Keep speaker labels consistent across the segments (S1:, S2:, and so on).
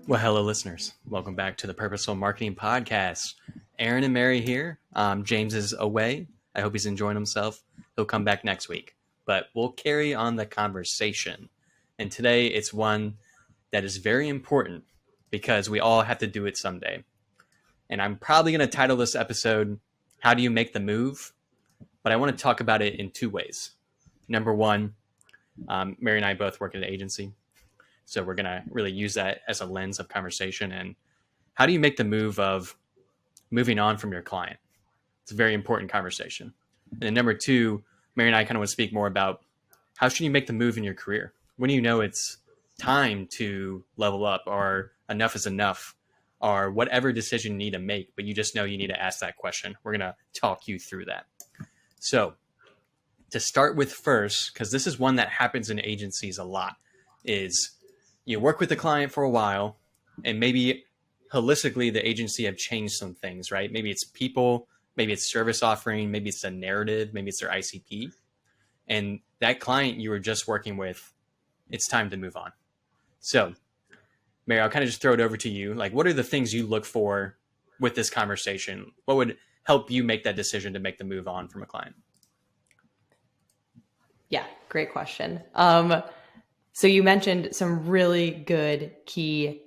S1: Well, hello, listeners. Welcome back to the Purposeful Marketing Podcast. Aaron and Mary here. James is away. I hope he's enjoying himself. He'll come back next week. But we'll carry on the conversation. And today it's one that is very important because we all have to do it someday. And I'm probably going to title this episode, How Do You Make the Move? But I want to talk about it in two ways. Number one, Mary and I both work at an agency. So we're going to really use that as a lens of conversation. And how do you make the move of moving on from your client? It's a very important conversation. And then number two, Mary and I kind of want to speak more about how should you make the move in your career? When do you know it's time to level up or enough is enough or whatever decision you need to make, but you just know you need to ask that question. We're going to talk you through that. So to start with first, because this is one that happens in agencies a lot, is you work with the client for a while and maybe holistically the agency have changed some things, right? Maybe it's people, maybe it's service offering, maybe it's a narrative, maybe it's their ICP. And that client you were just working with, it's time to move on. So Mary, I'll kind of just throw it over to you. Like, what are the things you look for with this conversation? What would help you make that decision to make the move on from a client?
S2: Yeah, great question. So you mentioned some really good key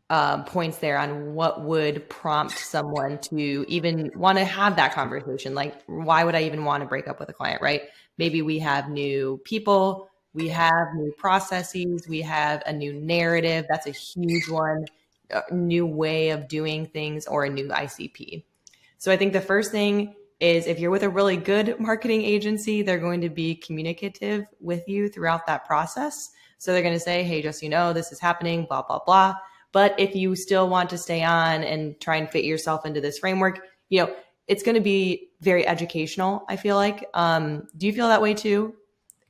S2: points there on what would prompt someone to even want to have that conversation. Like, why would I even want to break up with a client, right? Maybe we have new people, we have new processes, we have a new narrative. That's a huge one, a new way of doing things, or a new ICP. So I think the first thing is, if you're with a really good marketing agency, they're going to be communicative with you throughout that process. So they're going to say, hey, just so you know, this is happening, blah, blah, blah. But if you still want to stay on and try and fit yourself into this framework, it's going to be very educational, I feel like. Do you feel that way too?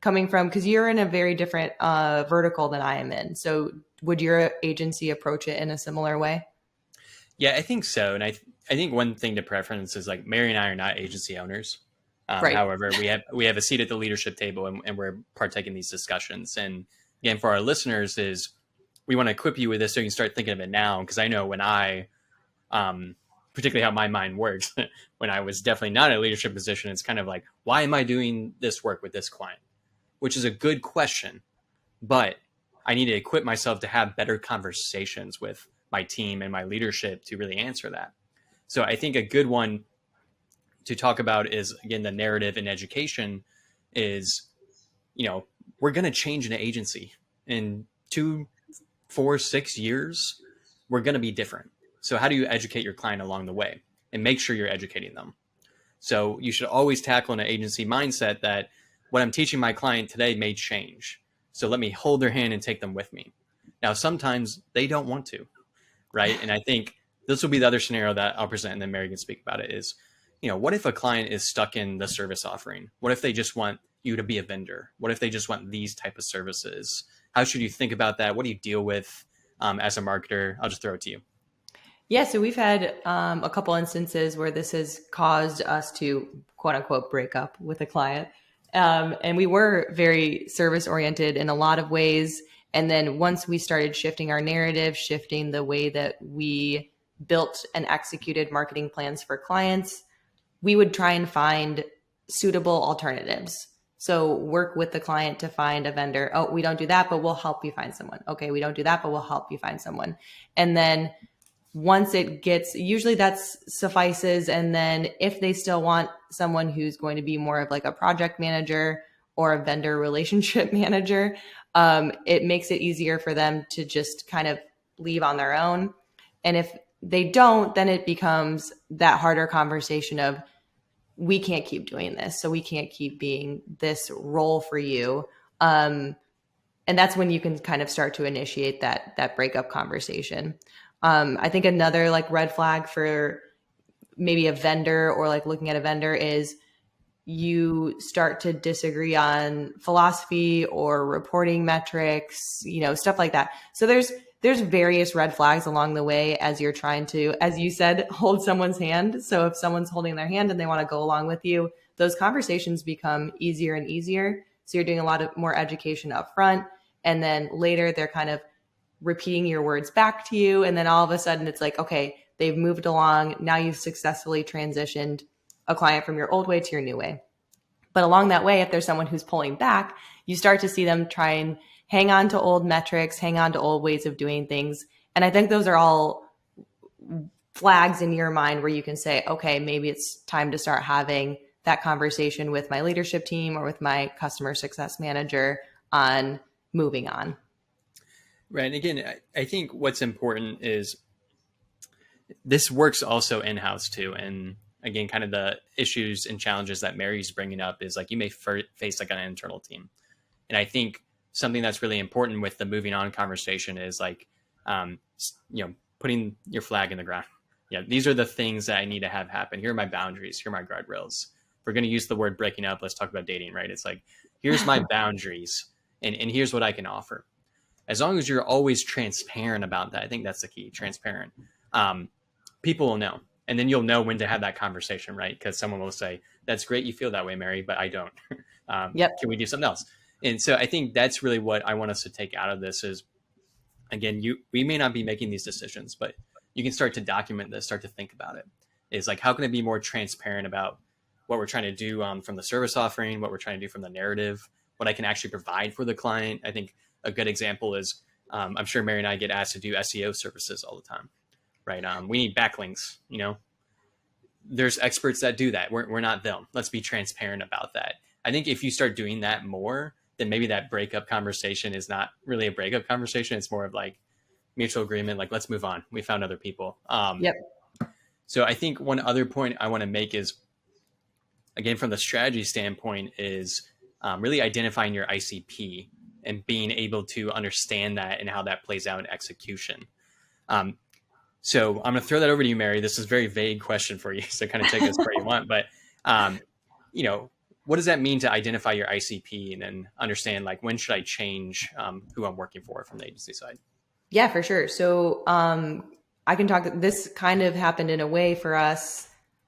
S2: Coming from, because you're in a very different vertical than I am in. So would your agency approach it in a similar way?
S1: Yeah, I think so. And I think one thing to preference is, like, Mary and I are not agency owners.
S2: Right.
S1: However, we have a seat at the leadership table and we're partaking in these discussions. And again, for our listeners, is we want to equip you with this so you can start thinking of it now. Because I know when I, particularly how my mind works, when I was definitely not in a leadership position, it's kind of like, why am I doing this work with this client? Which is a good question, but I need to equip myself to have better conversations with my team and my leadership to really answer that. So I think a good one to talk about is, again, the narrative in education is, we're going to change an agency in 2, 4, 6 years. We're going to be different. So how do you educate your client along the way and make sure you're educating them? So you should always tackle an agency mindset that what I'm teaching my client today may change. So let me hold their hand and take them with me. Now, sometimes they don't want to, right? And I think this will be the other scenario that I'll present, and then Mary can speak about it, is, what if a client is stuck in the service offering? What if they just want you to be a vendor? What if they just want these type of services? How should you think about that? What do you deal with as a marketer? I'll just throw it to you.
S2: Yeah, so we've had a couple instances where this has caused us to, quote unquote, break up with a client. And we were very service oriented in a lot of ways. And then once we started shifting our narrative, shifting the way that we built and executed marketing plans for clients, we would try and find suitable alternatives. So work with the client to find a vendor. Oh, we don't do that, but we'll help you find someone. Okay, we don't do that, but we'll help you find someone. And then once it gets, usually that suffices. And then if they still want someone who's going to be more of like a project manager or a vendor relationship manager, it makes it easier for them to just kind of leave on their own. And if they don't, then it becomes that harder conversation of, we can't keep doing this. So we can't keep being this role for you. And that's when you can kind of start to initiate that breakup conversation. I think another like red flag for maybe a vendor or like looking at a vendor is you start to disagree on philosophy or reporting metrics, stuff like that. So there's various red flags along the way as you're trying to, as you said, hold someone's hand. So if someone's holding their hand and they want to go along with you, those conversations become easier and easier. So you're doing a lot of more education up front. And then later they're kind of repeating your words back to you. And then all of a sudden it's like, okay, they've moved along. Now you've successfully transitioned a client from your old way to your new way. But along that way, if there's someone who's pulling back, you start to see them try and hang on to old metrics, hang on to old ways of doing things. And I think those are all flags in your mind where you can say, okay, maybe it's time to start having that conversation with my leadership team or with my customer success manager on moving on.
S1: Right. And again, I think what's important is this works also in-house too. And again, kind of the issues and challenges that Mary's bringing up is like you may face like an internal team. And I think something that's really important with the moving on conversation is like, putting your flag in the ground. Yeah, these are the things that I need to have happen. Here are my boundaries. Here are my guardrails. If we're going to use the word breaking up, let's talk about dating, right? It's like, here's my boundaries and here's what I can offer. As long as you're always transparent about that, I think that's the key, transparent. People will know. And then you'll know when to have that conversation, right? Because someone will say, that's great, you feel that way, Mary, but I don't. Can we do something else? And so I think that's really what I want us to take out of this is, again, we may not be making these decisions, but you can start to document this, start to think about it. It's like, how can I be more transparent about what we're trying to do from the service offering, what we're trying to do from the narrative, what I can actually provide for the client. I think a good example is, I'm sure Mary and I get asked to do SEO services all the time, right? We need backlinks, there's experts that do that. We're not them. Let's be transparent about that. I think if you start doing that more, then maybe that breakup conversation is not really a breakup conversation. It's more of like mutual agreement, like, let's move on. We found other people. So I think one other point I want to make is, again, from the strategy standpoint, is really identifying your ICP and being able to understand that and how that plays out in execution. So I'm going to throw that over to you, Mary. This is a very vague question for you, so kind of take this where you want. But, what does that mean to identify your ICP and then understand, like, when should I change who I'm working for from the agency side?
S2: Yeah, for sure. So I can talk, this kind of happened in a way for us.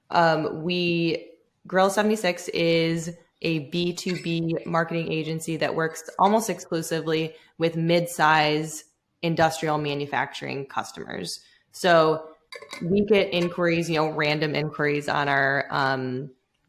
S2: Gorilla 76 is a B2B marketing agency that works almost exclusively with mid-size industrial manufacturing customers. So we get inquiries, random inquiries on our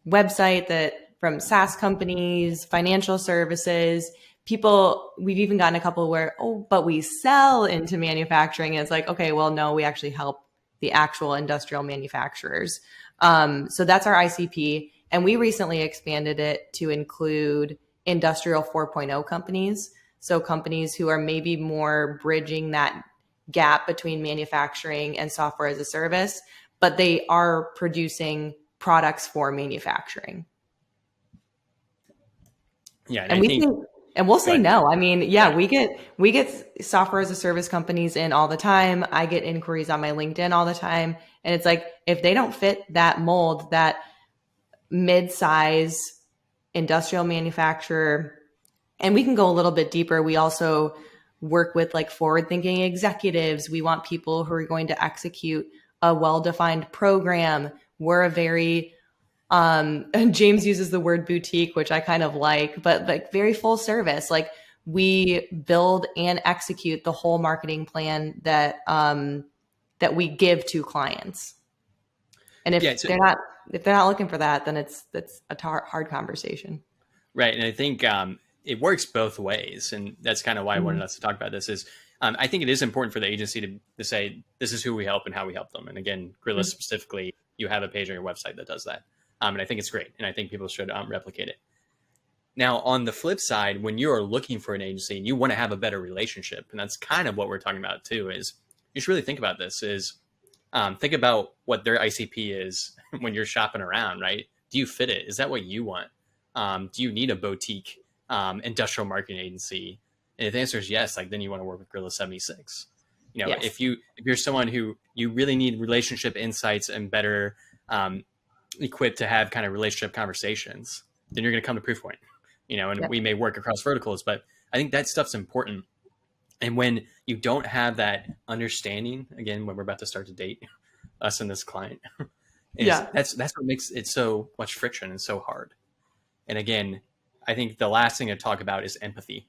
S2: website that from SaaS companies, financial services, people, we've even gotten a couple where, but we sell into manufacturing. And it's like, okay, well, no, we actually help the actual industrial manufacturers. So that's our ICP. And we recently expanded it to include industrial 4.0 companies. So companies who are maybe more bridging that gap between manufacturing and software as a service, but they are producing products for manufacturing.
S1: Yeah.
S2: And we'll say no. I mean, we get software as a service companies in all the time. I get inquiries on my LinkedIn all the time. And it's like, if they don't fit that mold, that mid-size industrial manufacturer, and we can go a little bit deeper. We also work with like forward-thinking executives. We want people who are going to execute a well-defined program. We're a very James uses the word boutique, which I kind of like, but like very full service. Like we build and execute the whole marketing plan that we give to clients. And if they're not looking for that, then it's a hard conversation.
S1: Right. And I think it works both ways. And that's kind of why I wanted us to talk about this is I think it is important for the agency to say, this is who we help and how we help them. And again, Gorilla specifically, you have a page on your website that does that. And I think it's great. And I think people should replicate it. Now, on the flip side, when you're looking for an agency and you want to have a better relationship, and that's kind of what we're talking about too, is you should really think about this is think about what their ICP is when you're shopping around, right? Do you fit it? Is that what you want? Do you need a boutique industrial marketing agency? And if the answer is yes, like then you want to work with Gorilla 76.
S2: Yes.
S1: If you're someone who you really need relationship insights and better equipped to have kind of relationship conversations, then you're going to come to Proofpoint, and we may work across verticals, but I think that stuff's important. And when you don't have that understanding, again, when we're about to start to date us and this client, that's what makes it so much friction and so hard. And again, I think the last thing to talk about is empathy.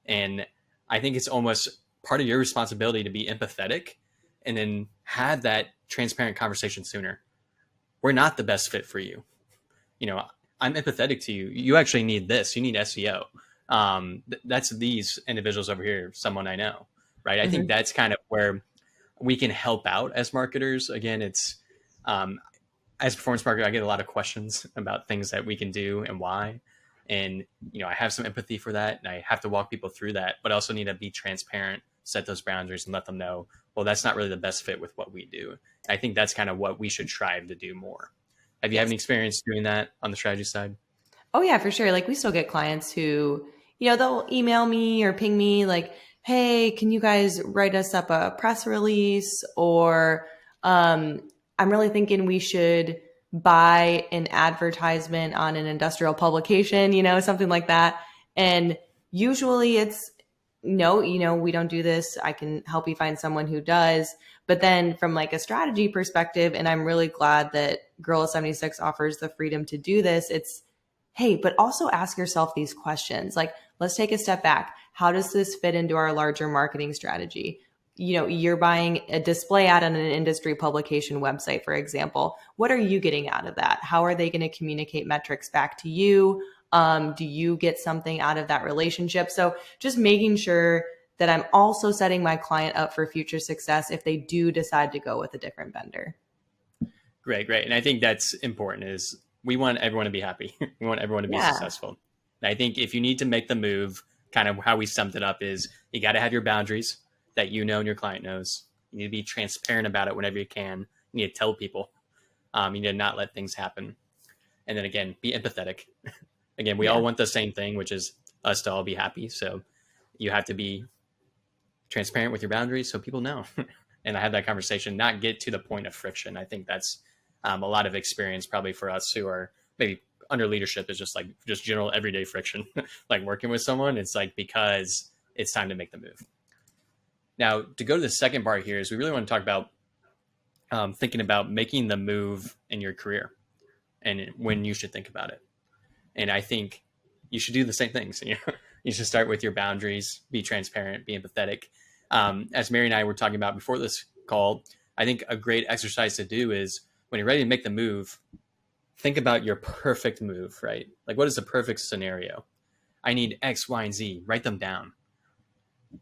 S1: And I think it's almost part of your responsibility to be empathetic and then have that transparent conversation sooner. We're not the best fit for you. I'm empathetic to you. You actually need this. You need SEO. That's these individuals over here, someone I know, right? I think that's kind of where we can help out as marketers. Again, it's as a performance marketer, I get a lot of questions about things that we can do and why. And, I have some empathy for that, and I have to walk people through that, but I also need to be transparent, set those boundaries, and let them know, well, that's not really the best fit with what we do. I think that's kind of what we should strive to do more. Have you had any experience doing that on the strategy side?
S2: Oh yeah, for sure. Like we still get clients who, they'll email me or ping me like, hey, can you guys write us up a press release? Or I'm really thinking we should buy an advertisement on an industrial publication, something like that. And usually it's, no, we don't do this. I can help you find someone who does. But then from like a strategy perspective, and I'm really glad that Gorilla 76 offers the freedom to do this, it's, hey, but also ask yourself these questions. Like, let's take a step back. How does this fit into our larger marketing strategy? You're buying a display ad on an industry publication website, for example. What are you getting out of that? How are they going to communicate metrics back to you? Do you get something out of that relationship? So just making sure that I'm also setting my client up for future success if they do decide to go with a different vendor.
S1: Great. And I think that's important is we want everyone to be happy. We want everyone to be successful. And I think if you need to make the move, kind of how we summed it up is you got to have your boundaries that you know and your client knows. You need to be transparent about it whenever you can. You need to tell people. You need to not let things happen. And then again, be empathetic. Again, we all want the same thing, which is us to all be happy. So you have to be transparent with your boundaries so people know. And I have that conversation, not get to the point of friction. I think that's a lot of experience probably for us who are maybe under leadership is just general everyday friction, like working with someone. It's like, because it's time to make the move. Now, to go to the second part here is we really want to talk about thinking about making the move in your career and when you should think about it. And I think you should do the same things. You should start with your boundaries, be transparent, be empathetic. As Mary and I were talking about before this call, I think a great exercise to do is when you're ready to make the move, think about your perfect move, right? Like, what is the perfect scenario? I need X, Y, and Z. Write them down.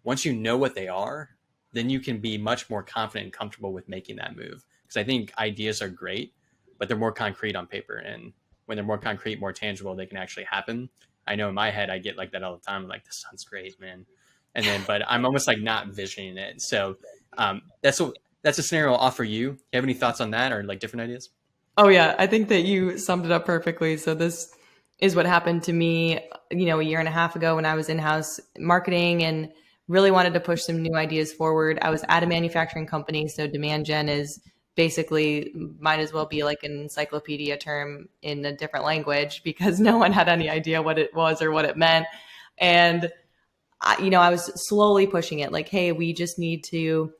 S1: Once you know what they are, then you can be much more confident and comfortable with making that move. Because I think ideas are great, but they're more concrete on paper. And when they're more concrete, more tangible, they can actually happen. I know in my head, I get like that all the time. I'm like, this sounds great, man. And then, but I'm almost like not visioning it. So that's a scenario I'll offer you. You have any thoughts on that or like different ideas?
S2: Oh yeah, I think that you summed it up perfectly. So this is what happened to me, a year and a half ago when I was in-house marketing and really wanted to push some new ideas forward. I was at a manufacturing company, so demand gen is basically might as well be like an encyclopedia term in a different language because no one had any idea what it was or what it meant. And I was slowly pushing it like, hey, we just need to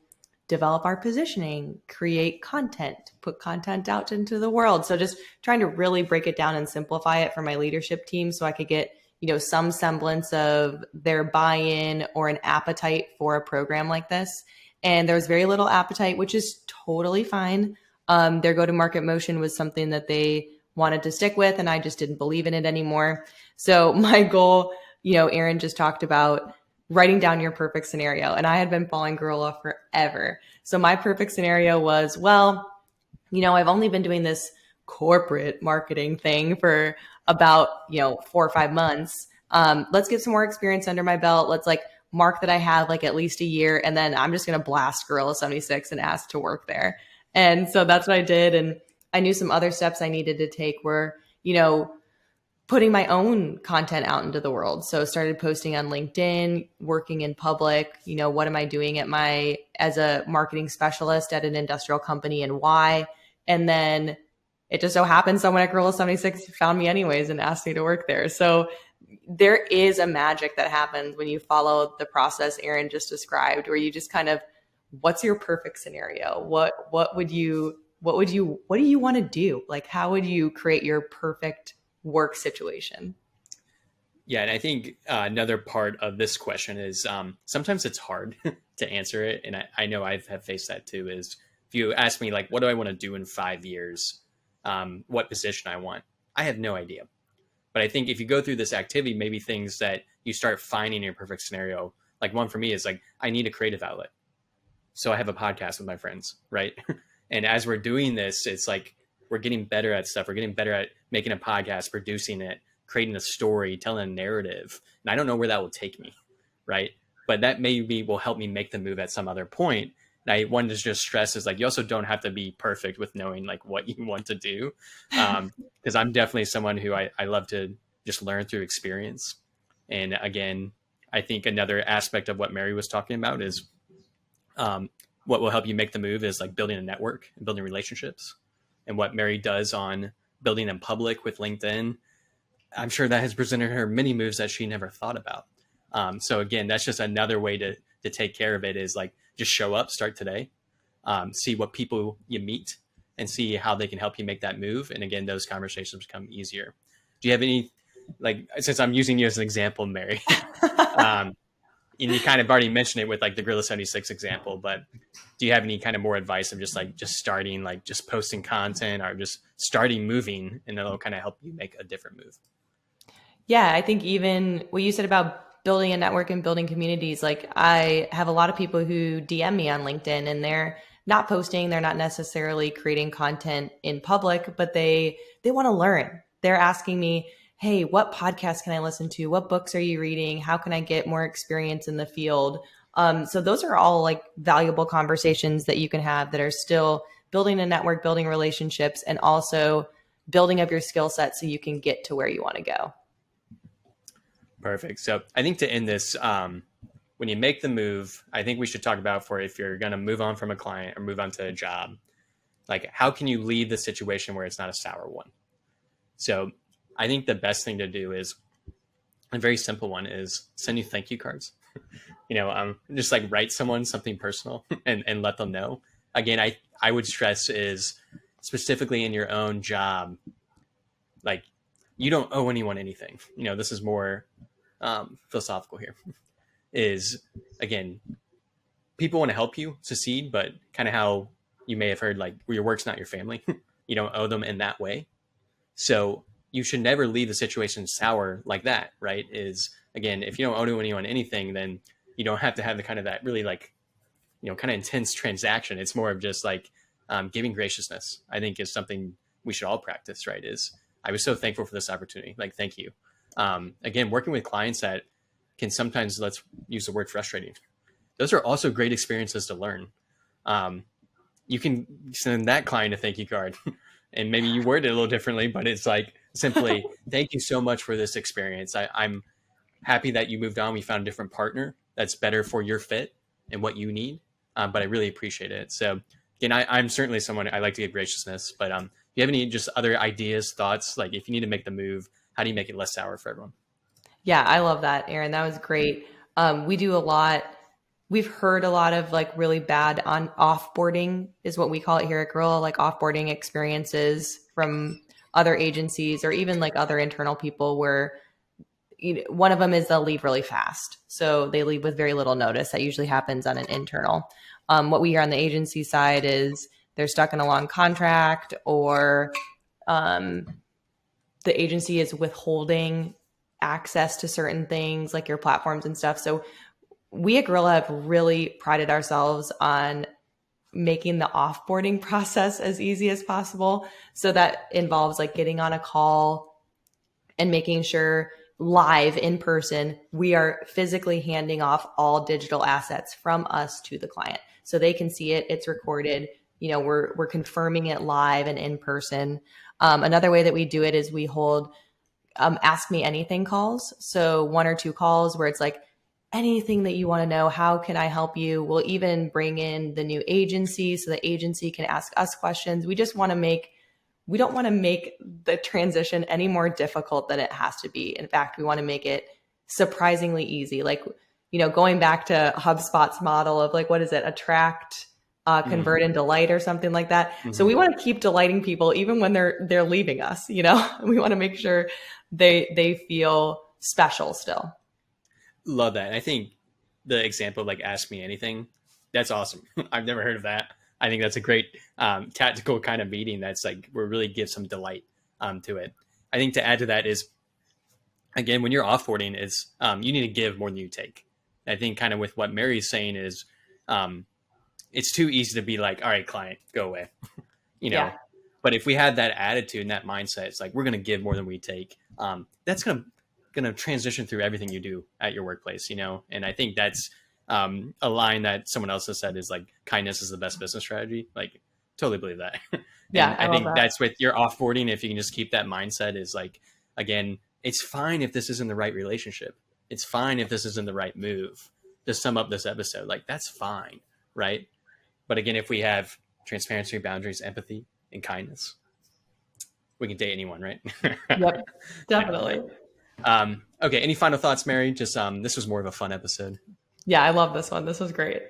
S2: develop our positioning, create content, put content out into the world. So just trying to really break it down and simplify it for my leadership team so I could get, some semblance of their buy-in or an appetite for a program like this. And there was very little appetite, which is totally fine. Their go-to-market motion was something that they wanted to stick with, and I just didn't believe in it anymore. So my goal, Aaron just talked about writing down your perfect scenario, and I had been following Gorilla forever. So my perfect scenario was, I've only been doing this corporate marketing thing for about, 4 or 5 months. Let's get some more experience under my belt. Let's mark that I have at least a year, and then I'm just going to blast Gorilla 76 and ask to work there. And so that's what I did. And I knew some other steps I needed to take were, putting my own content out into the world. So started posting on LinkedIn, working in public, what am I doing as a marketing specialist at an industrial company and why? And then it just so happened someone at Gorilla 76 found me anyways and asked me to work there. So there is a magic that happens when you follow the process Aaron just described, where you just kind of, what's your perfect scenario? What do you want to do? How would you create your perfect work situation?
S1: Yeah, and I think another part of this question is sometimes it's hard to answer it, and I know have faced that too. Is if you ask me like, what do I want to do in 5 years? What position I want? I have no idea. But I think if you go through this activity, maybe things that you start finding in your perfect scenario, like one for me is like, I need a creative outlet. So I have a podcast with my friends, right? And as we're doing this, it's like we're getting better at stuff. We're getting better at making a podcast, producing it, creating a story, telling a narrative. And I don't know where that will take me, right? But that maybe will help me make the move at some other point. And I wanted to just stress is like, you also don't have to be perfect with knowing like what you want to do. Because I'm definitely someone who I love to just learn through experience. And again, I think another aspect of what Mary was talking about is what will help you make the move is like building a network and building relationships. And what Mary does on building in public with LinkedIn, I'm sure that has presented her many moves that she never thought about. So again, that's just another way to take care of it is like just show up, start today, see what people you meet and see how they can help you make that move. And again, those conversations become easier. Do you have any, like, since I'm using you as an example, Mary, and you kind of already mentioned it with like the Gorilla 76 example, but do you have any kind of more advice of just starting, like just posting content or just starting moving and it'll kind of help you make a different move?
S2: Yeah, I think even what you said about building a network and building communities, like I have a lot of people who DM me on LinkedIn and they're not posting, they're not necessarily creating content in public, but they want to learn. They're asking me, hey, what podcast can I listen to? What books are you reading? How can I get more experience in the field? So those are all like valuable conversations that you can have that are still building a network, building relationships, and also building up your skill set so you can get to where you want to go.
S1: Perfect. So I think to end this, when you make the move, I think we should talk about for if you're going to move on from a client or move on to a job, like how can you leave the situation where it's not a sour one? So I think the best thing to do is a very simple one is send you thank you cards. Just like write someone something personal and let them know. Again, I would stress is specifically in your own job, like you don't owe anyone anything. This is more philosophical here is, again, people want to help you succeed, but kind of how you may have heard, like your work's not your family. You don't owe them in that way. So you should never leave the situation sour like that, right? Is again, if you don't owe anyone anything, then you don't have to have the kind of that really like, kind of intense transaction. It's more of just like giving graciousness, I think is something we should all practice, right? Is I was so thankful for this opportunity. Like, thank you. Again, working with clients that can sometimes, let's use the word frustrating. Those are also great experiences to learn. You can send that client a thank you card and maybe you word it a little differently, but it's like simply, thank you so much for this experience. I'm happy that you moved on. We found a different partner that's better for your fit and what you need. But I really appreciate it. So again, I'm certainly someone, I like to give graciousness, but do you have any just other ideas, thoughts? Like if you need to make the move, how do you make it less sour for everyone?
S2: Yeah, I love that, Aaron. That was great. We do a lot. We've heard a lot of like really bad on offboarding is what we call it here at Gorilla, like offboarding experiences from other agencies or even like other internal people where one of them is they'll leave really fast. So they leave with very little notice. That usually happens on an internal. What we hear on the agency side is they're stuck in a long contract or the agency is withholding access to certain things like your platforms and stuff. So we at Gorilla have really prided ourselves on making the offboarding process as easy as possible. So that involves like getting on a call and making sure live in person, we are physically handing off all digital assets from us to the client. So they can see it, it's recorded, we're confirming it live and in person. Another way that we do it is we hold ask me anything calls. So 1 or 2 calls where it's like, anything that you want to know, how can I help you? We'll even bring in the new agency so the agency can ask us questions. We don't want to make the transition any more difficult than it has to be. In fact, we want to make it surprisingly easy. Like, going back to HubSpot's model of like, what is it? Attract, convert, and delight or something like that. Mm-hmm. So we want to keep delighting people even when they're leaving us, We want to make sure they feel special still.
S1: Love that. And I think the example of like ask me anything, that's awesome. I've never heard of that. I think that's a great tactical kind of meeting that's like will really give some delight to it. I think to add to that is, again, when you're offboarding, is you need to give more than you take. I think kind of with what Mary's saying is it's too easy to be like, all right, client, go away. you know.
S2: Yeah.
S1: But if we had that attitude and that mindset, it's like we're going to give more than we take. That's going to transition through everything you do at your workplace, you know. And I think that's a line that someone else has said is like kindness is the best business strategy. Like totally believe that.
S2: Yeah,
S1: I think that's with your offboarding. If you can just keep that mindset is like, again, it's fine if this isn't the right relationship. It's fine if this isn't the right move. To sum up this episode, like that's fine, right? But again, if we have transparency, boundaries, empathy, and kindness, we can date anyone, right?
S2: Yep, definitely.
S1: Okay. Any final thoughts, Mary? Just this was more of a fun episode.
S2: Yeah, I love this one. This was great.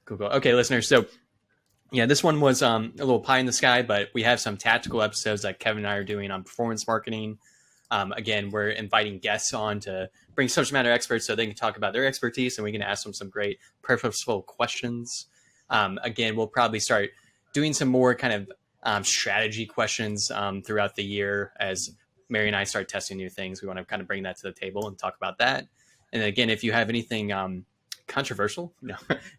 S1: Cool. Okay, listeners. So yeah, this one was a little pie in the sky, but we have some tactical episodes that Kevin and I are doing on performance marketing. Again, we're inviting guests on to bring subject matter experts so they can talk about their expertise and we can ask them some great purposeful questions. Again, we'll probably start doing some more kind of strategy questions throughout the year as Mary and I start testing new things. We want to kind of bring that to the table and talk about that. And again, if you have anything controversial,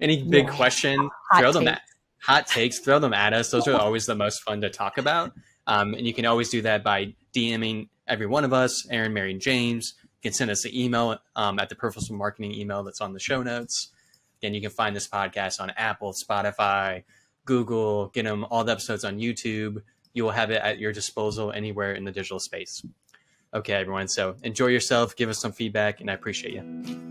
S1: any big question, throw them at hot takes, throw them at us. Those are always the most fun to talk about. And you can always do that by DMing every one of us, Aaron, Mary, and James. You can send us an email at the Purposeful Marketing email that's on the show notes. Again, you can find this podcast on Apple, Spotify, Google, get them all the episodes on YouTube. You will have it at your disposal anywhere in the digital space. Okay, everyone. So enjoy yourself. Give us some feedback, and I appreciate you.